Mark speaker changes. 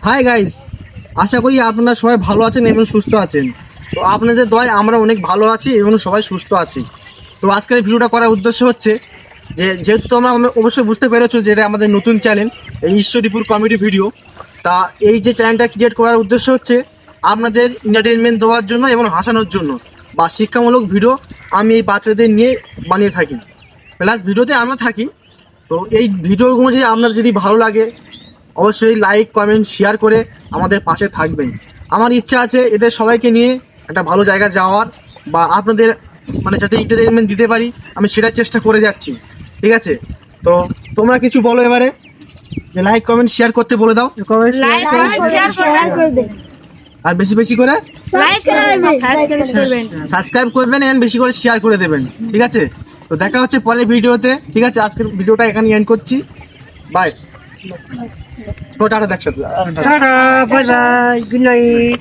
Speaker 1: Hi guys, আশা করি আপনারা সবাই ভালো আছেন এবং সুস্থ আছেন। তো আপনাদের দয়ায় আমরা অনেক ভালো আছি এবং সবাই সুস্থ আছি। তো আজকের ভিডিওটা করার উদ্দেশ্য হচ্ছে যেহেতু তোমরা অবশ্যই বুঝতে পেরেছো যে এটা আমাদের নতুন চ্যানেল, এই ঈশ্বরদীপুর কমেডি ভিডিও। তা এই যে চ্যানেলটা ক্রিয়েট করার উদ্দেশ্য হচ্ছে আপনাদের এন্টারটেনমেন্ট দেওয়ার জন্য এবং হাসানোর জন্য বা শিক্ষামূলক ভিডিও আমি এই বাচ্চাদের নিয়ে বানিয়ে থাকি, প্লাস ভিডিওতে আমরা থাকি। তো এই ভিডিওগুলো যদি আপনার যদি ভালো লাগে অবশ্যই লাইক কমেন্ট শেয়ার করে আমাদের পাশে থাকবেন। আমার ইচ্ছা আছে এদের সবাইকে নিয়ে একটা ভালো জায়গায় যাওয়ার বা আপনাদের যাতে এন্টারটেনমেন্ট দিতে পারি আমি সেটার চেষ্টা করে যাচ্ছি। ঠিক আছে, তো তোমরা কিছু বলো এবারে, যে লাইক কমেন্ট শেয়ার করতে বলে দাও, আর বেশি বেশি করে সাবস্ক্রাইব করবেন এবং বেশি করে শেয়ার করে দেবেন। ঠিক আছে, তো দেখা হচ্ছে পরের ভিডিওতে। ঠিক আছে, আজকের ভিডিওটা এখানে এন্ড করছি। বাই। টাটা, একসাথে
Speaker 2: tata, bye bye, good night.